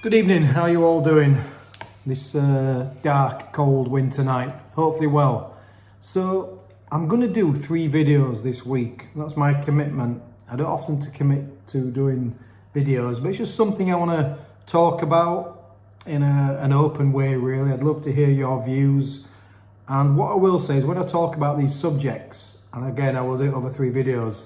Good evening, how are you all doing this dark, cold winter night? Hopefully well. So I'm going to do 3 videos this week. That's my commitment. I don't often commit to doing videos, but it's just something I want to talk about in an open way, really. I'd love to hear your views. And what I will say is when I talk about these subjects, and again I will do it over 3 videos,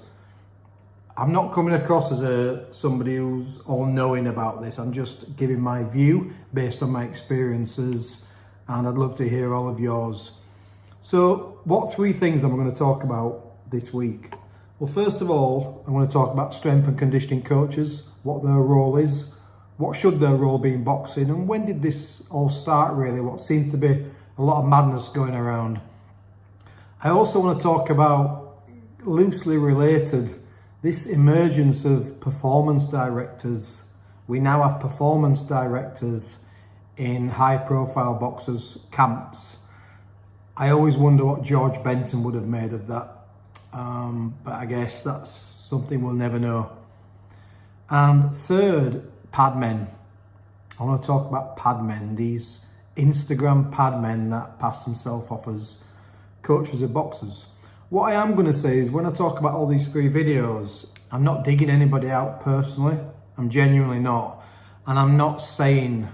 I'm not coming across as somebody who's all-knowing about this. I'm just giving my view based on my experiences, and I'd love to hear all of yours. So what 3 things am I going to talk about this week? Well, first of all, I'm going to talk about strength and conditioning coaches, what their role is, what should their role be in boxing, and when did this all start really, what seems to be a lot of madness going around. I also want to talk about, loosely related, this emergence of performance directors. We now have performance directors in high-profile boxers' camps. I always wonder what George Benton would have made of that, but I guess that's something we'll never know. And third, padmen. I want to talk about padmen, these Instagram padmen that pass themselves off as coaches of boxers. What I am going to say is when I talk about all these 3 videos, I'm not digging anybody out personally. I'm genuinely not. And I'm not saying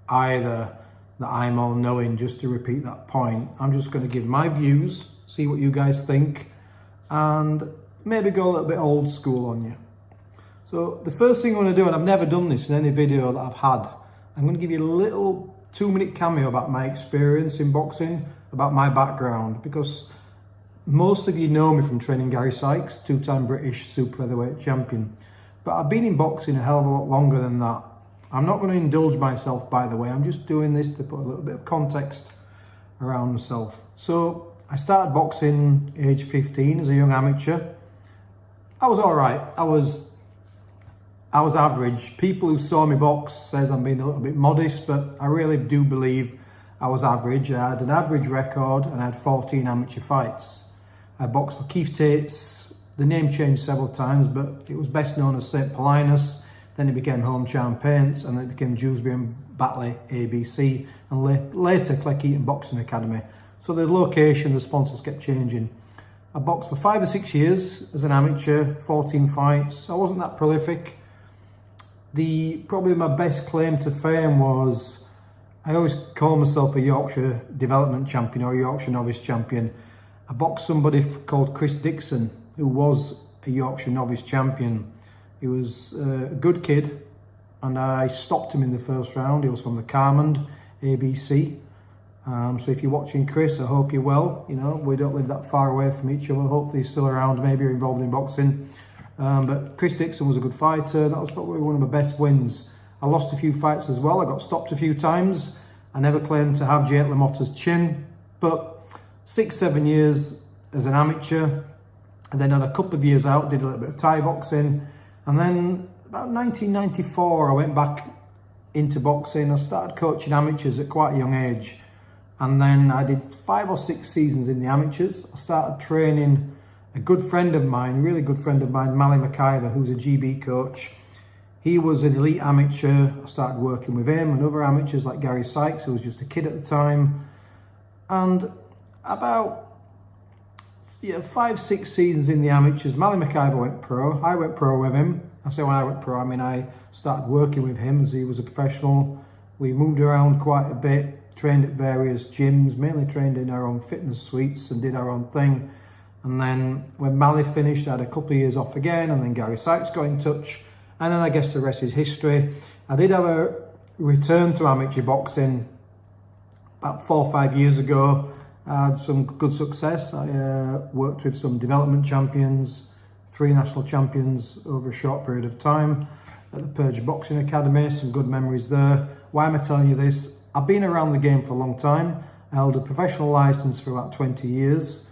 either that I'm all-knowing, just to repeat that point. I'm just going to give my views, see what you guys think, and maybe go a little bit old school on you. So the first thing I'm going to do, and I've never done this in any video that I've had, I'm going to give you a little 2-minute cameo about my experience in boxing, about my background, because most of you know me from training Gary Sykes, 2-time British super featherweight champion. But I've been in boxing a hell of a lot longer than that. I'm not going to indulge myself, by the way. I'm just doing this to put a little bit of context around myself. So I started boxing age 15 as a young amateur. I was all right. I was average. People who saw me box says I'm being a little bit modest, but I really do believe I was average. I had an average record and I had 14 amateur fights. I boxed for Keith Tate's. The name changed several times, but it was best known as St. Paulinus. Then it became Home Charm Paints, and then it became Dewsbury and Batley ABC, and later Cleckheaton Boxing Academy. So the location, the sponsors kept changing. I boxed for 5 or 6 years as an amateur, 14 fights. I wasn't that prolific. Probably my best claim to fame was, I always call myself a Yorkshire Development Champion or a Yorkshire Novice Champion. I boxed somebody called Chris Dixon, who was a Yorkshire Novice Champion. He was a good kid, and I stopped him in the first round. He was from the Carmond ABC. So if you're watching, Chris, I hope you're well. You know, we don't live that far away from each other. Hopefully he's still around, maybe you're involved in boxing. But Chris Dixon was a good fighter. That was probably one of my best wins. I lost a few fights as well. I got stopped a few times. I never claimed to have Jake LaMotta's chin, but 6-7 years as an amateur, and then had a couple of years out, did a little bit of Thai boxing, and then about 1994 I went back into boxing. I started coaching amateurs at quite a young age, and then I did 5 or 6 seasons in the amateurs. I started training a good friend of mine, really good friend of mine, Mally McIver, who's a GB coach. He was an elite amateur. I started working with him and other amateurs like Gary Sykes, who was just a kid at the time. And about 5-6 seasons in the amateurs, Mally McIver went pro. I went pro with him. I say when I went pro, I mean I started working with him as he was a professional. We moved around quite a bit, trained at various gyms, mainly trained in our own fitness suites and did our own thing. And then when Mally finished, I had a couple of years off again, and then Gary Sykes got in touch. And then I guess the rest is history. I did have a return to amateur boxing about 4 or 5 years ago. I had some good success. I worked with some development champions, 3 national champions over a short period of time at the Purge Boxing Academy. Some good memories there. Why am I telling you this? I've been around the game for a long time. I held a professional license for about 20 years.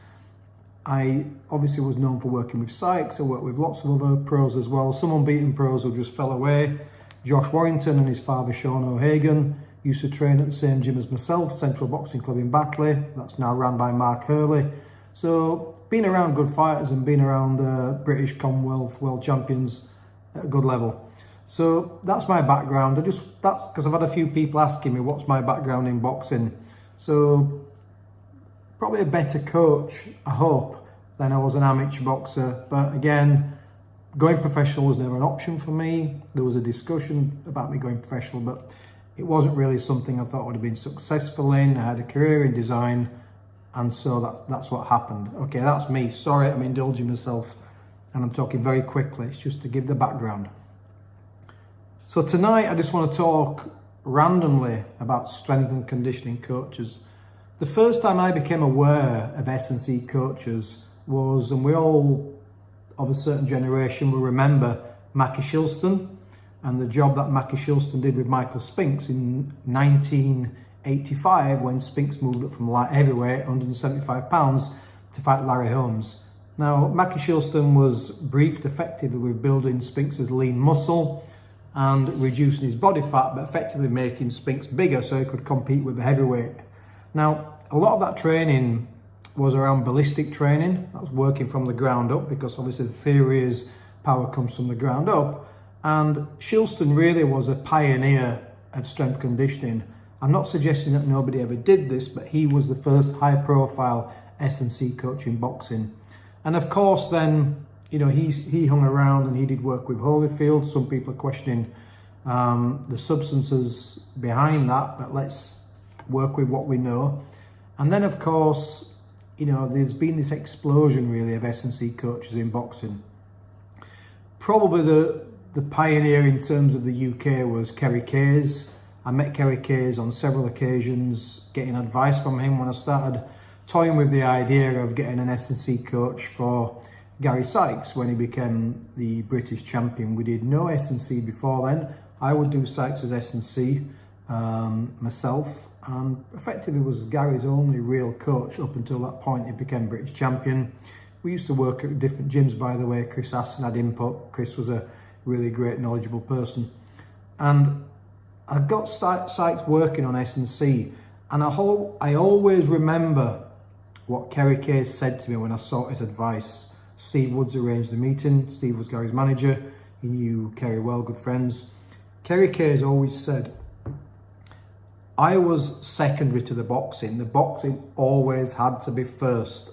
I obviously was known for working with Sykes. I worked with lots of other pros as well. Some unbeaten pros who just fell away. Josh Warrington and his father Sean O'Hagan used to train at the same gym as myself, Central Boxing Club in Batley. That's now run by Mark Hurley. So been around good fighters and been around British Commonwealth World Champions at a good level. So that's my background. That's because I've had a few people asking me what's my background in boxing. So probably a better coach, I hope, than I was an amateur boxer. But again, going professional was never an option for me. There was a discussion about me going professional, but it wasn't really something I thought I would have been successful in. I had a career in design, and so that's what happened. Okay, that's me. Sorry, I'm indulging myself, and I'm talking very quickly. It's just to give the background. So tonight, I just want to talk randomly about strength and conditioning coaches. The first time I became aware of S&C coaches was, and we all of a certain generation will remember Mackie Shilston and the job that Mackie Shilston did with Michael Spinks in 1985 when Spinks moved up from light heavyweight, 175 pounds, to fight Larry Holmes. Now, Mackie Shilston was briefed effectively with building Spinks' lean muscle and reducing his body fat, but effectively making Spinks bigger so he could compete with the heavyweight. Now, a lot of that training was around ballistic training. That was working from the ground up, because obviously the theory is power comes from the ground up. And Shilston really was a pioneer of strength conditioning. I'm not suggesting that nobody ever did this, but he was the first high-profile S&C coach in boxing. And of course, then, you know, he hung around and he did work with Holyfield. Some people are questioning the substances behind that, but let's work with what we know. And then, of course, you know, there's been this explosion really of S&C coaches in boxing. Probably the pioneer in terms of the UK was Kerry Kayes. I met Kerry Kayes on several occasions, getting advice from him when I started toying with the idea of getting an S&C coach for Gary Sykes when he became the British champion. We did no S&C before then. I would do Sykes' S&C myself, and effectively was Gary's only real coach up until that point he became British champion. We used to work at different gyms, by the way. Chris Aston had input. Chris was a really great, knowledgeable person. And I got Sykes working on S&C, and I always remember what Kerry Kayes said to me when I sought his advice. Steve Woods arranged the meeting. Steve was Gary's manager. He knew Kerry well, good friends. Kerry Kayes always said, I was secondary to the boxing. The boxing always had to be first.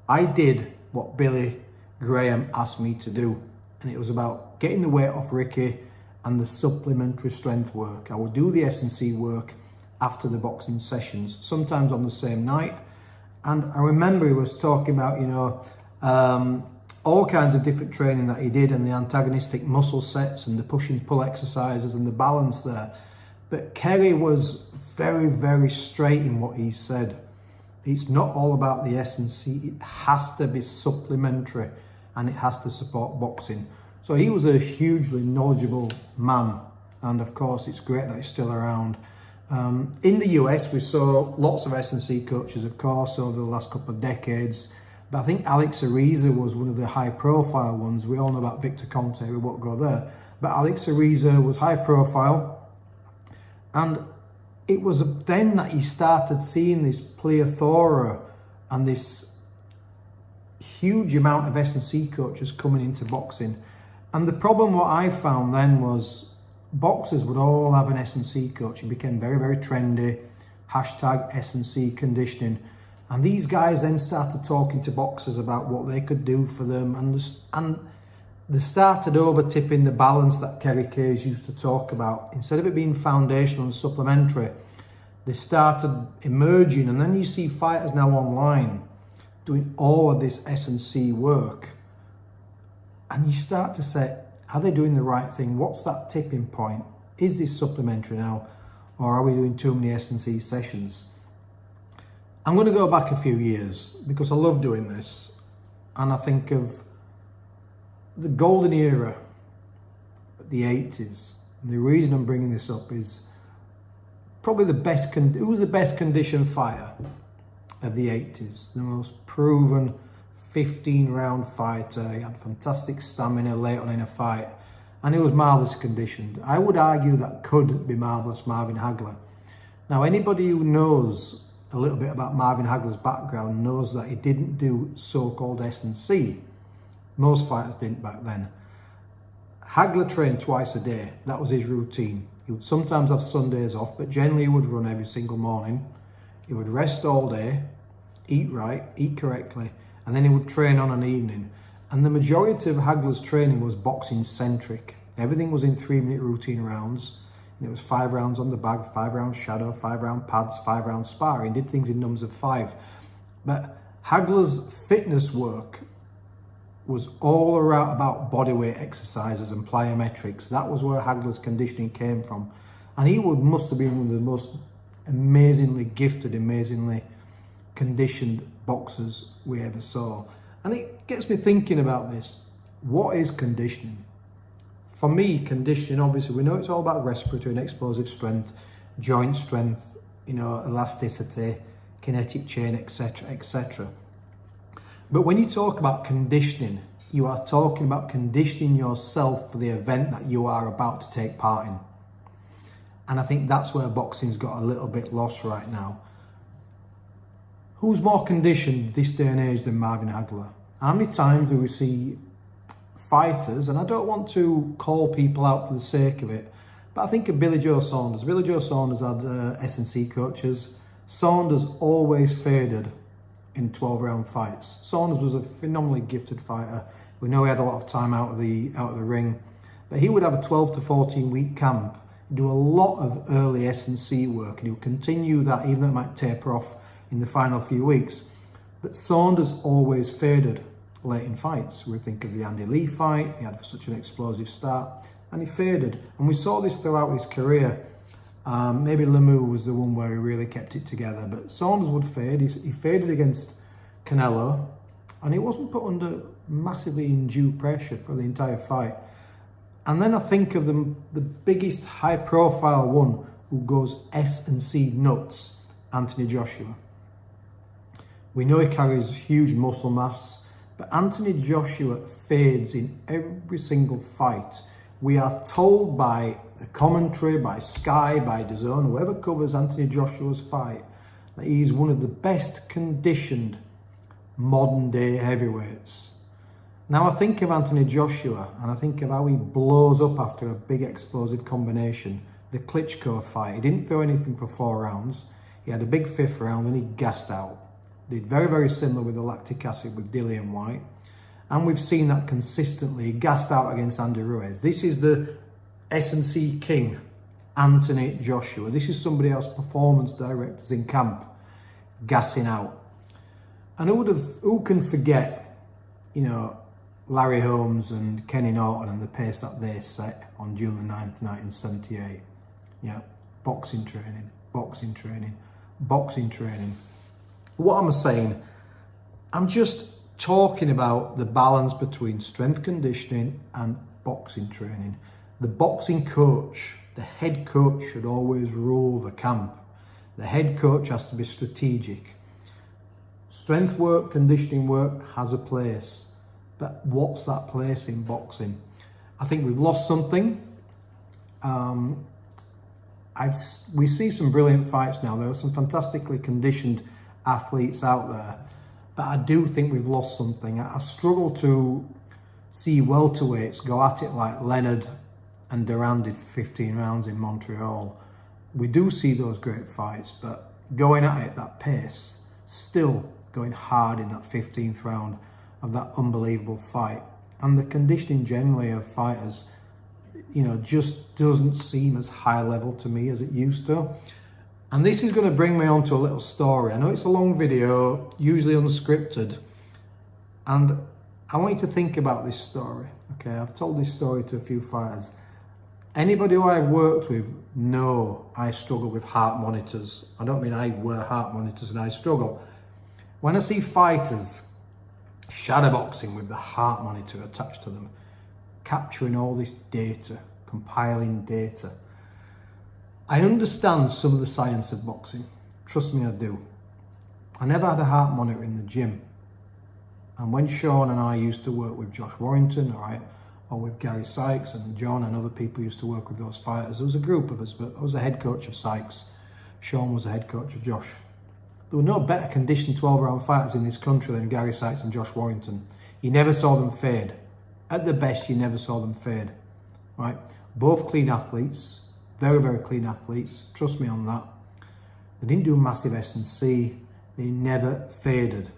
I did what Billy Graham asked me to do, and it was about getting the weight off Ricky and the supplementary strength work. I would do the S&C work after the boxing sessions, sometimes on the same night. And I remember he was talking about, you know, all kinds of different training that he did, and the antagonistic muscle sets and the push and pull exercises and the balance there. But Kerry was very, very straight in what he said. It's not all about the S&C. It has to be supplementary, and it has to support boxing. So he was a hugely knowledgeable man. And of course, it's great that he's still around. In the US, we saw lots of S&C coaches, of course, over the last couple of decades. But I think Alex Ariza was one of the high-profile ones. We all know about Victor Conte, we won't go there. But Alex Ariza was high-profile. And it was then that he started seeing this plethora and this huge amount of S&C coaches coming into boxing. And the problem what I found then was boxers would all have an S&C coach. It became very, very trendy. Hashtag S&C conditioning. And these guys then started talking to boxers about what they could do for them. And they started over-tipping the balance that Kerry Kayes used to talk about. Instead of it being foundational and supplementary, they started emerging. And then you see fighters now online doing all of this S&C work. And you start to say, are they doing the right thing? What's that tipping point? Is this supplementary now? Or are we doing too many S&C sessions? I'm going to go back a few years because I love doing this. And I think of the golden era, the 80s. And the reason I'm bringing this up is probably who was the best conditioned fighter of the 80s? The most proven 15-round fighter. He had fantastic stamina late on in a fight, and he was marvellous conditioned. I would argue that could be marvellous Marvin Hagler. Now, anybody who knows a little bit about Marvin Hagler's background knows that he didn't do so-called S&C. Most fighters didn't back then. Hagler trained twice a day. That was his routine. He would sometimes have Sundays off, but generally he would run every single morning. He would rest all day, eat right, eat correctly, and then he would train on an evening. And the majority of Hagler's training was boxing centric. Everything was in 3-minute routine rounds. And it was 5 rounds on the bag, 5 rounds shadow, 5 round pads, 5 round sparring. He did things in numbers of 5. But Hagler's fitness work was all around about bodyweight exercises and plyometrics. That was where Hagler's conditioning came from. And he must have been one of the most amazingly gifted, amazingly conditioned boxers we ever saw. And it gets me thinking about this. What is conditioning? For me, conditioning, obviously, we know it's all about respiratory and explosive strength, joint strength, elasticity, kinetic chain, etc., etc. But when you talk about conditioning, you are talking about conditioning yourself for the event that you are about to take part in. And I think that's where boxing's got a little bit lost right now. Who's more conditioned this day and age than Marvin Hagler? How many times do we see fighters, and I don't want to call people out for the sake of it, but I think of Billy Joe Saunders. Billy Joe Saunders had S&C coaches. Saunders always faded in 12-round fights. Saunders was a phenomenally gifted fighter. We know he had a lot of time out of the ring, but he would have a 12 to 14-week camp, do a lot of early S&C work, and he would continue that, even though it might taper off in the final few weeks. But Saunders always faded late in fights. We think of the Andy Lee fight. He had such an explosive start, and he faded. And we saw this throughout his career. Maybe Lemieux was the one where he really kept it together, but Saunders would fade. He faded against Canelo, and he wasn't put under massively undue pressure for the entire fight. And then I think of the biggest high-profile one who goes S&C nuts, Anthony Joshua. We know he carries huge muscle mass, but Anthony Joshua fades in every single fight. We are told by the commentary, by Sky, by DAZN, whoever covers Anthony Joshua's fight, that he's one of the best conditioned modern day heavyweights. Now I think of Anthony Joshua and I think of how he blows up after a big explosive combination. The Klitschko fight, he didn't throw anything for 4 rounds. He had a big 5th round and he gassed out. Did very, very similar with the lactic acid with Dillian Whyte. And we've seen that consistently. He gassed out against Andy Ruiz. This is the S&C king, Anthony Joshua. This is somebody else, performance directors in camp, gassing out. And who can forget, Larry Holmes and Kenny Norton and the pace that they set on June the 9th, 1978. Boxing training, boxing training, boxing training. What I'm saying, I'm just talking about the balance between strength conditioning and boxing training. The boxing coach, the head coach, should always rule the camp. The head coach has to be strategic. Strength work, conditioning work has a place, but what's that place in boxing? I think we've lost something. We see some brilliant fights now. There are some fantastically conditioned athletes out there, but I do think we've lost something. I struggle to see welterweights go at it like Leonard and Duran did for 15 rounds in Montreal. We do see those great fights, but going at it that pace, still going hard in that 15th round of that unbelievable fight. And the conditioning generally of fighters, just doesn't seem as high level to me as it used to. And this is going to bring me on to a little story. I know it's a long video, usually unscripted, and I want you to think about this story. Okay, I've told this story to a few fighters. Anybody who I've worked with know I struggle with heart monitors. I don't mean I wear heart monitors and I struggle. When I see fighters shadowboxing with the heart monitor attached to them, capturing all this data, compiling data, I understand some of the science of boxing. Trust me, I do. I never had a heart monitor in the gym. And when Sean and I used to work with Josh Warrington, or with Gary Sykes and John and other people used to work with those fighters, there was a group of us, but I was the head coach of Sykes. Sean was the head coach of Josh. There were no better conditioned 12-round fighters in this country than Gary Sykes and Josh Warrington. You never saw them fade. At the best, you never saw them fade. right? Both clean athletes, very, very clean athletes, trust me on that. They didn't do massive S&C, they never faded.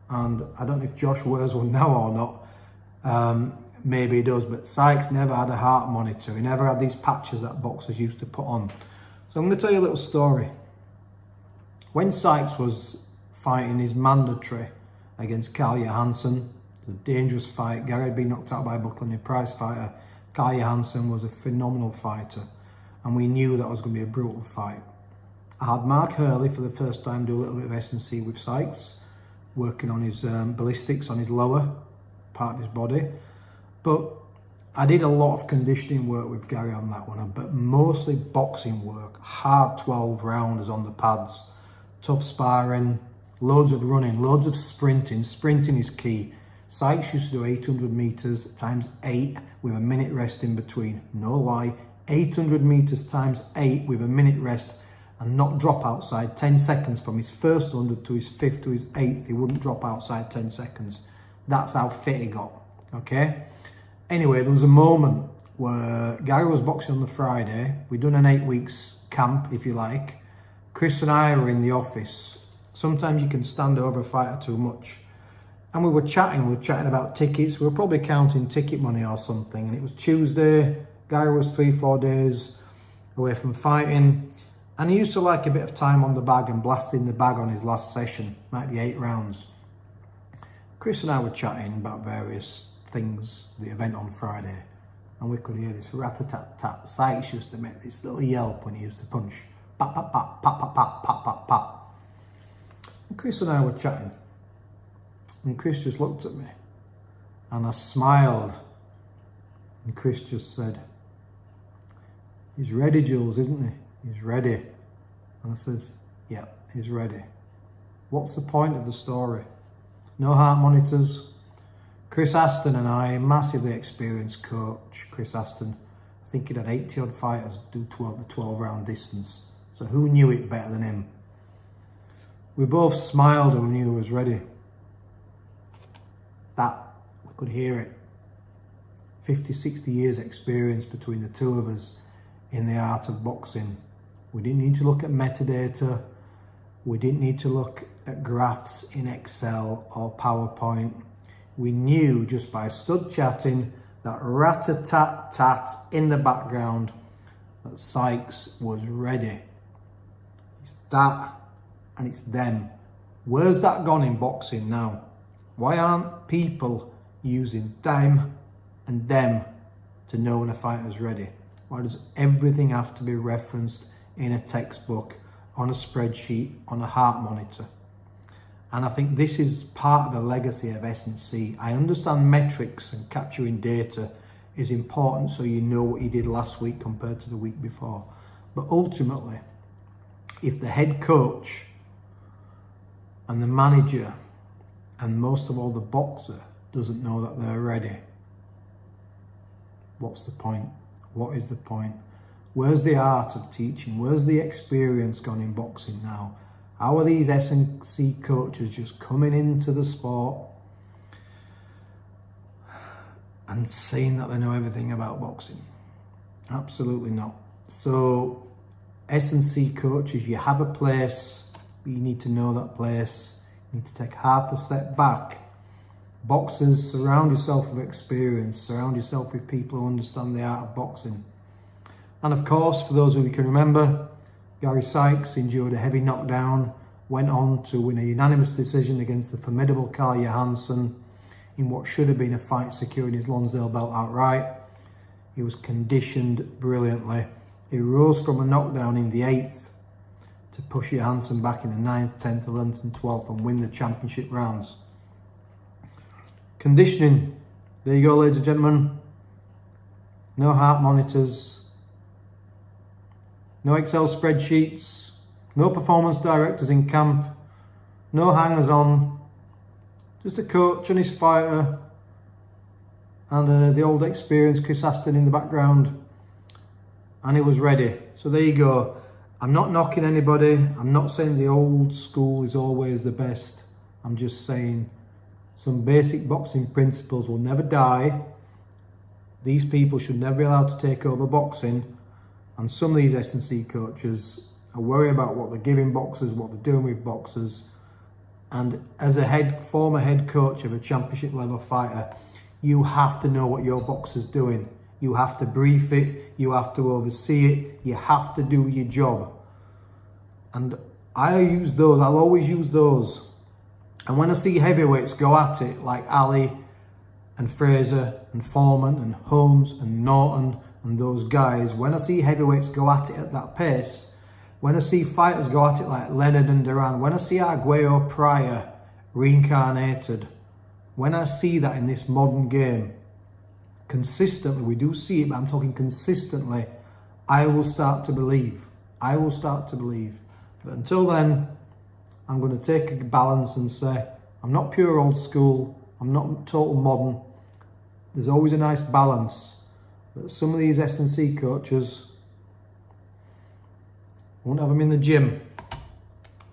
And I don't know if Josh wears one now or not, maybe he does, but Sykes never had a heart monitor, he never had these patches that boxers used to put on. So I'm going to tell you a little story. When Sykes was fighting his mandatory against Carl Johansson, it was a dangerous fight. Gary had been knocked out by a Buckland prize fighter. Carl Johansson was a phenomenal fighter, and we knew that was going to be a brutal fight. I had Mark Hurley for the first time do a little bit of S&C with Sykes, working on his ballistics on his lower part of his body. But I did a lot of conditioning work with Gary on that one, but mostly boxing work, hard 12 rounders on the pads, tough sparring, loads of running, loads of sprinting. Sprinting is key. Sykes used to do 800 meters times 8 with a minute rest in between. No lie, 800 meters times 8 with a minute rest, and not drop outside 10 seconds from his first 100 to his 5th to his 8th. He wouldn't drop outside 10 seconds. That's how fit he got, okay? Anyway, there was a moment where Gary was boxing on the Friday. We'd done an 8 weeks camp, if you like. Chris and I were in the office. Sometimes you can stand over a fighter too much. And we were chatting about tickets. We were probably counting ticket money or something. And it was Tuesday. Gary was 3-4 days away from fighting. And he used to like a bit of time on the bag and blasting the bag on his last session. Might be 8 rounds. Chris and I were chatting about various things, the event on Friday. And we could hear this rat-a-tat-tat. Sykes used to make this little yelp when he used to punch. Pat, pat, pat, pat, pat, pat, pat, pat, pat. And Chris and I were chatting. And Chris just looked at me. And I smiled. And Chris just said, "He's ready, Jules, isn't he? He's ready." And I says, "Yeah, he's ready." What's the point of the story? No heart monitors. Chris Aston and I, massively experienced coach, Chris Aston, I think he'd had 80 odd fighters do the 12 round distance. So who knew it better than him? We both smiled and we knew he was ready. That, we could hear it. 50, 60 years experience between the two of us in the art of boxing. We didn't need to look at metadata. We didn't need to look at graphs in Excel or PowerPoint. We knew just by stood chatting, that rat-a-tat-tat in the background, that Sykes was ready. It's that and it's them. Where's that gone in boxing now? Why aren't people using them and them to know when a fighter's ready? Why does everything have to be referenced in a textbook, on a spreadsheet, on a heart monitor? And I think this is part of the legacy of S&C. I understand metrics and capturing data is important so you know what you did last week compared to the week before. But ultimately, if the head coach and the manager and most of all the boxer doesn't know that they're ready, what's the point? What is the point? Where's the art of teaching? Where's the experience gone in boxing now? How are these S&C coaches just coming into the sport and saying that they know everything about boxing? Absolutely not. So S&C coaches, you have a place, but you need to know that place. You need to take half a step back. Boxers, surround yourself with experience, surround yourself with people who understand the art of boxing. And of course, for those of you who can remember, Gary Sykes endured a heavy knockdown, went on to win a unanimous decision against the formidable Carl Johansson in what should have been a fight securing his Lonsdale belt outright. He was conditioned brilliantly. He rose from a knockdown in the 8th to push Johansson back in the 9th, 10th, 11th and 12th and win the championship rounds. Conditioning. There you go, ladies and gentlemen. No heart monitors. No Excel spreadsheets, no performance directors in camp, no hangers on, just a coach and his fighter and the old experienced Chris Aston in the background, and he was ready. So there you go. I'm not knocking anybody, I'm not saying the old school is always the best, I'm just saying some basic boxing principles will never die. These people should never be allowed to take over boxing, and some of these S&C coaches are worried about what they're giving boxers, what they're doing with boxers. And as a former head coach of a championship level fighter, you have to know what your boxer's doing. You have to brief it, you have to oversee it, you have to do your job. And I'll always use those. And when I see heavyweights go at it, like Ali and Fraser and Foreman and Holmes and Norton and those guys, when I see heavyweights go at it at that pace, when I see fighters go at it like Leonard and Duran, when I see Arguello Pryor reincarnated, when I see that in this modern game, consistently, we do see it, but I'm talking consistently, I will start to believe. I will start to believe. But until then, I'm going to take a balance and say, I'm not pure old school, I'm not total modern. There's always a nice balance. But some of these S&C coaches won't have them in the gym.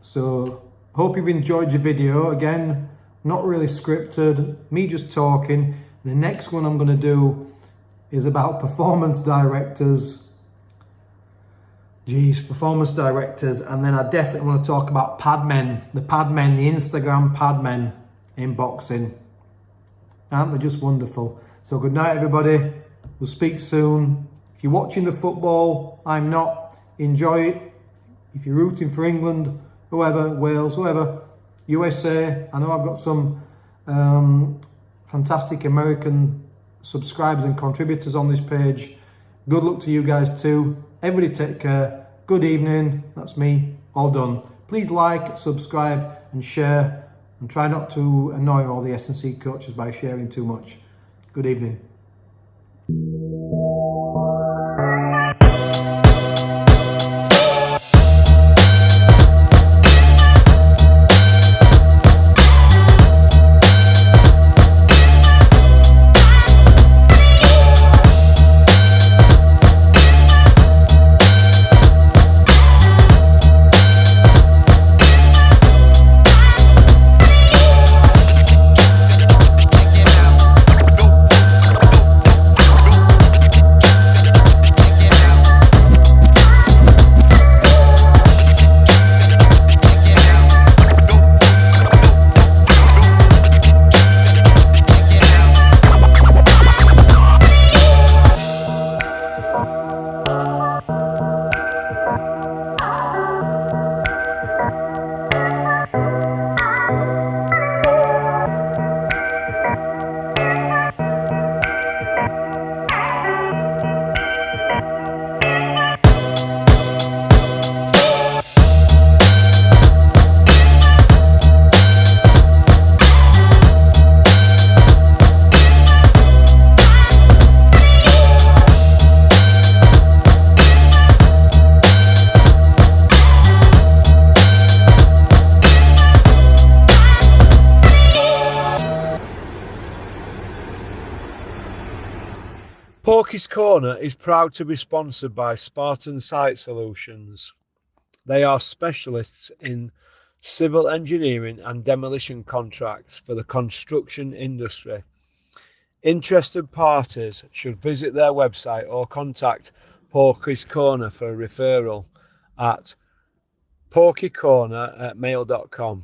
So, hope you've enjoyed your video. Again, not really scripted, me just talking. The next one I'm going to do is about performance directors. Performance directors. And then I definitely want to talk about padmen. The padmen, the Instagram padmen in boxing. Aren't they just wonderful? So good night, everybody. We'll speak soon. If you're watching the football, I'm not. Enjoy it. If you're rooting for England, whoever, Wales, whoever, USA. I know I've got some fantastic American subscribers and contributors on this page. Good luck to you guys too. Everybody take care. Good evening. That's me. All done. Please like, subscribe and share, and try not to annoy all the S&C coaches by sharing too much. Good evening. Porky's Corner is proud to be sponsored by Spartan Site Solutions. They are specialists in civil engineering and demolition contracts for the construction industry. Interested parties should visit their website or contact Porky's Corner for a referral at porkycorner@mail.com.